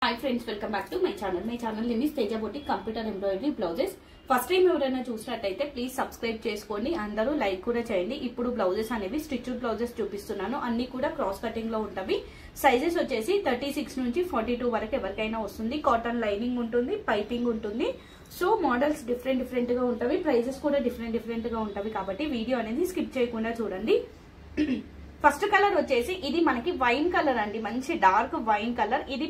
hi friends welcome back to my channel name is Teja boutique computer embroidery blouses first time ఎవరైనా చూసినట్టయితే please subscribe చేసుకోండి అందరూ like కూడా చేయండి ఇప్పుడు బ్లౌజెస్ అనేవి స్టిచ్డ్ బ్లౌజెస్ చూపిస్తున్నాను అన్ని కూడా క్రాస్ కటింగ్ లో ఉంటవి సైజెస్ వచ్చేసి 36 నుంచి 42 వరకు ఎవరికైనా వస్తుంది కాటన్ లైనింగ్ ఉంటుంది పైపింగ్ ఉంటుంది సో మోడల్స్ డిఫరెంట్ గా ఉంటవి ప్రైసెస్ కూడా డిఫరెంట్ గా ఉంటవి కాబట్టి వీడియో అనేది స్కిప్ చేయకుండా చూడండి ఫస్ట్ కలర్ వచ్చేసి ఇది మనకి వైన్ కలర్ అండి మంచి డార్క్ వైన్ కలర్ ఇది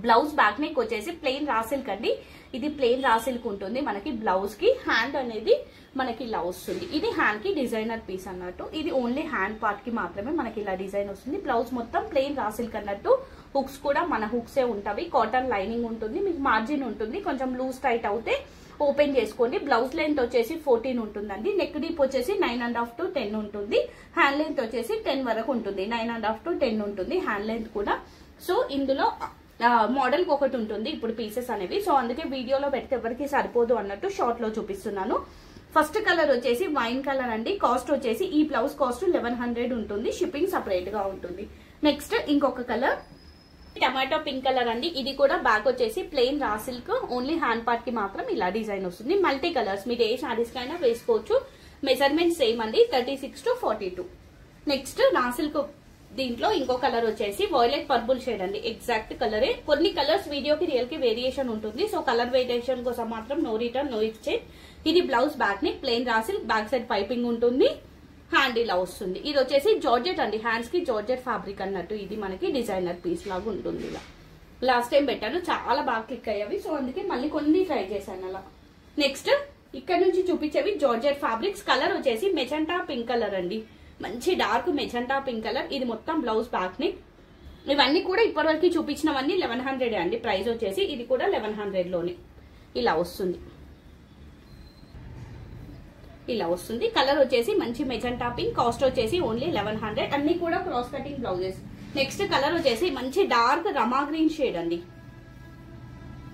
బ్లౌజ్ బ్యాక్ నెక్ వచ్చేసి ప్లెయిన్ రా సిల్క్ అండి ఇది ప్లెయిన్ రా సిల్క్ ఉంటుంది మనకి బ్లౌజ్ కి హ్యాండ్ అనేది మనకి ఇలా వస్తుంది ఇది హ్యాండ్ కి డిజైనర్ పీస్ అన్నట్టు ఇది ఓన్లీ హ్యాండ్ పార్ట్ కి మాత్రమే మనకి ఇలా డిజైన్ వస్తుంది బ్లౌజ్ మొత్తం ప్లెయిన్ రా సిల్క్ అన్నట్టు హుక్స్ కూడా మన హుక్సే ఉంటవి కాటన్ లైనింగ్ ఉంటుంది మీకు మార్జిన్ ఉంటుంది కొంచెం లూజ్ టైట్ అవుతే ఓపెన్ చేసుకోండి బ్లౌజ్ లెంత్ వచ్చేసి 14 ఉంటుందండి నెక్ డీప్ వచ్చేసి 9.5 to 10 ఉంటుంది హ్యాండ్ లెంత్ వచ్చేసి 10 వరకు ఉంటుంది 9.5 to 10 ఉంటుంది హ్యాండ్ లెంత్ కూడా సో ఇందులో మోడల్ ఒకటి ఉంటుంది ఇప్పుడు పీసెస్ అనేవి సో అందుకే వీడియోలో పెడితే ఎవరికి సరిపోదు అన్నట్టు షార్ట్ లో చూపిస్తున్నాను ఫస్ట్ కలర్ వచ్చేసి వైన్ కలర్ అండి కాస్ట్ వచ్చేసి ఈ బ్లౌజ్ కాస్ట్ 1100 ఉంటుంది షిప్పింగ్ సెపరేట్ గా ఉంటుంది నెక్స్ట్ ఇంకొక కలర్ టమాటో పింక్ కలర్ అండి ఇది కూడా బ్యాక్ వచ్చేసి plain raw silk only hand part కి మాత్రం ఇలా డిజైన్ వస్తుంది మల్టీ కలర్స్ మీరు ఏ శారీస్ కైనా వేసుకోవచ్చు మెజర్మెంట్ సేమ్ అండి 36 to 42 నెక్స్ట్ రా సిల్క్ దీంట్లో ఇంకో కలర్ వచ్చేసి వైలెట్ పర్పుల్ షేడ్ అండి ఎగ్జాక్ట్ కలరే కొన్ని కలర్స్ వీడియోకి రియల్ కి వేరియేషన్ ఉంటుంది సో కలర్ వేరియేషన్ కోసం మాత్రం నో రిటర్న్ నో ఎక్స్చేంజ్ ఇది బ్లౌజ్ బ్యాక్ ని plain raw silk back side piping ఉంటుంది హ్యాండ్ ఇలా వస్తుంది ఇది వచ్చేసి జార్జెట్ అండి హ్యాండ్స్ కి జార్జెట్ ఫ్యాబ్రిక్ అన్నట్టు ఇది మనకి డిజైనర్ పీస్ లాగా ఉంటుంది ఇలా లాస్ట్ టైం పెట్టాను చాలా బాగా క్లిక్ అయ్యేవి సో అందుకే మళ్ళీ కొన్ని ట్రై చేశాను అలా నెక్స్ట్ ఇక్కడ నుంచి చూపించేవి జార్జెట్ ఫ్యాబ్రిక్స్ కలర్ వచ్చేసి మెజెంటా పింక్ కలర్ అండి మంచి డార్క్ మెజెంటా పింక్ కలర్ ఇది మొత్తం బ్లౌజ్ బ్యాక్ ని ఇవన్నీ కూడా ఇప్పటివరకు చూపించినవన్నీ 1100 అండి ప్రైస్ వచ్చేసి ఇది కూడా 1100 లోనే ఇలా వస్తుంది కలర్ వచ్చేసి మంచి మెజెంటా పింక్ కాస్ట్ వచ్చేసి ఓన్లీ 1100 అన్ని కూడా cross cutting blouses next colour వచ్చేసి మంచి డార్క్ రమా గ్రీన్ షేడ్ అండి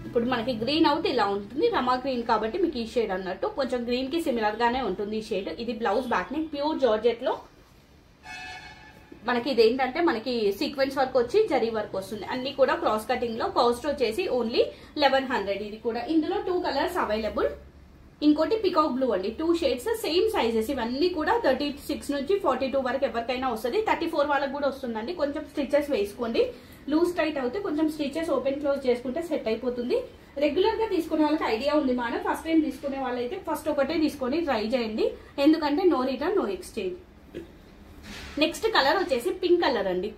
ఇప్పుడు మనకి గ్రీన్ అవుతే ఇలా ఉంటుంది రమా గ్రీన్ కాబట్టి మీకు ఈ షేడ్ అన్నట్టు కొంచెం గ్రీన్ కి సిమిలర్ గానే ఉంటుంది ఈ షేడ్ ఇది బ్లౌజ్ బ్యాక్ ని ప్యూర్ జార్జెట్ లో మనకి ఇదేంటంటే మనకి సీక్వెన్స్ వర్క్ వచ్చి జరీ వర్క్ వస్తుంది అన్ని కూడా క్రాస్ కటింగ్ లో కాస్ట్ వచ్చేసి ఓన్లీ 1100 ఇది కూడా ఇందులో 2 కలర్స్ అవైలబుల్ ఇంకోటి పికాక్ బ్లూ అండి 2 షేడ్స్ సేమ్ సైజెస్ ఇవన్నీ కూడా 36 నుంచి 42 వరకు ఎవరికైనా వస్తుంది 34 వాళ్ళకి కూడా వస్తుందండి కొంచెం స్టిచెస్ వేసుకోండి లూజ్ టైట్ అవుతే కొంచెం స్టిచెస్ ఓపెన్ క్లోజ్ చేసుకుంటే సెట్ అయిపోతుంది రెగ్యులర్ గా తీసుకునే వాళ్ళకి ఐడియా ఉంది మేడం ఫస్ట్ టైం తీసుకునే వాళ్ళైతే ఫస్ట్ ఒకటే తీసుకొని ట్రై చేయండి ఎందుకంటే no return no exchange next colour వచ్చేసి పింక్ కలర్ అండి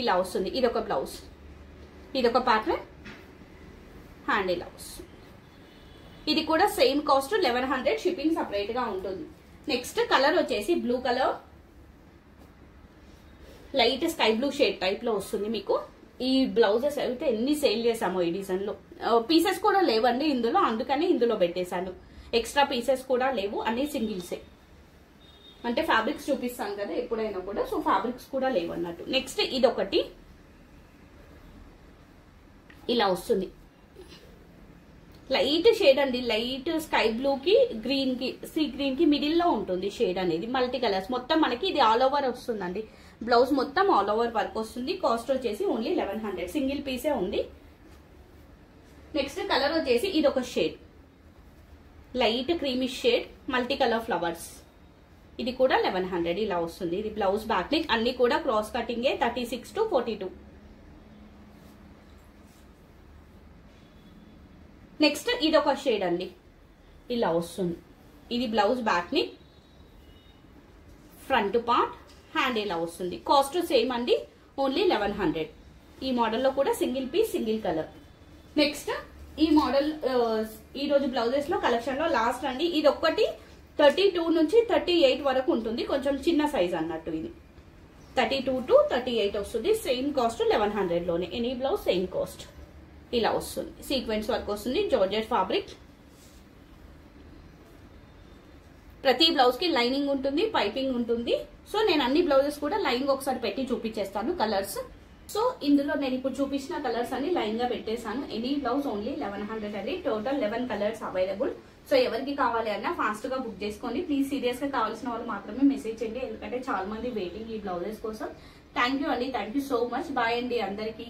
ఇలా వస్తుంది ఇదొక బ్లౌజ్ ఇదొక ప్యాటర్న్ హ్యాండ్ ఇలా వస్తుంది ఇది కూడా సేమ్ కాస్ట్ 1100 షిప్పింగ్ సెపరేట్ గా ఉంటుంది నెక్స్ట్ కలర్ వచ్చేసి blue colour light sky blue shade type లో వస్తుంది మీకు ఈ బ్లౌజెస్ అయితే ఎన్ని సేల్ చేసామో ఈ డిజైన్ లో పీసెస్ కూడా లేవండి ఇందులో అందుకని ఇందులో పెట్టేశాను ఎక్స్ట్రా పీసెస్ కూడా లేవు అన్ని సింగిల్సే అంటే ఫ్యాబ్రిక్స్ చూపిస్తాను కదా ఎప్పుడైనా కూడా సో ఫ్యాబ్రిక్స్ కూడా లేవు అన్నట్టు నెక్స్ట్ ఇదొకటి ఇలా వస్తుంది లైట్ షేడ్ అండి లైట్ స్కై బ్లూ కి గ్రీన్ కి సీ గ్రీన్ కి మిడిల్ లో ఉంటుంది షేడ్ అనేది మల్టీ కలర్స్ మొత్తం మనకి ఇది ఆల్ ఓవర్ వస్తుందండి బ్లౌజ్ మొత్తం ఆల్ ఓవర్ వర్క్ వస్తుంది కాస్ట్ వచ్చేసి ఓన్లీ 1100 సింగిల్ పీసే ఉంది నెక్స్ట్ కలర్ వచ్చేసి ఇదొక shade light creamish shade multi colour flowers ఇది కూడా 1100 ఇలా వస్తుంది ఇది బ్లౌజ్ బ్యాక్ నెక్ అన్ని కూడా క్రాస్ కటింగ్ 36 to 42 నెక్స్ట్ ఇదొక షేడ్ అండి ఇలా వస్తుంది ఇది బ్లౌజ్ బ్యాక్ ని ఫ్రంట్ పార్ట్ హ్యాండ్ ఇలా వస్తుంది కాస్ట్ సేమ్ అండి ఓన్లీ 1100 ఈ మోడల్లో కూడా single piece single colour next ఈ మోడల్ ఈ రోజు బ్లౌజెస్ లో కలెక్షన్ లో లాస్ట్ అండి ఇది ఒక్కటి 32 నుంచి 38 వరకు ఉంటుంది కొంచెం చిన్న సైజ్ అన్నట్టు ఇది 32 to 38 వస్తుంది సేమ్ కాస్ట్ 1100 లోనే ఎనీ బ్లౌజ్ సేమ్ కాస్ట్ ఇలా వస్తుంది సీక్వెన్స్ వర్క్ వస్తుంది జార్జెట్ ఫ్యాబ్రిక్ ప్రతి బ్లౌజ్ కి లైనింగ్ ఉంటుంది పైపింగ్ ఉంటుంది సో నేను అన్ని బ్లౌజెస్ కూడా లైన్ ఒకసారి పెట్టి చూపించేస్తాను కలర్స్ సో ఇందులో నేను ఇప్పుడు చూపించిన కలర్స్ అన్ని లైన్ గా పెట్టేశాను ఎనీ బ్లౌజ్ ఓన్లీ 1100 అండి టోటల్ 11 కలర్స్ అవైలబుల్ సో ఎవరికి కావాలి అన్నా ఫాస్ట్ గా బుక్ చేసుకోండి ప్లీజ్ సీరియస్ గా కావాల్సిన వాళ్ళు మాత్రమే మెసేజ్ చేయండి ఎందుకంటే చాలా మంది వెయిటింగ్ ఈ బ్లౌజెస్ కోసం థ్యాంక్ యూ అండి thank you so much bye అండి అందరికీ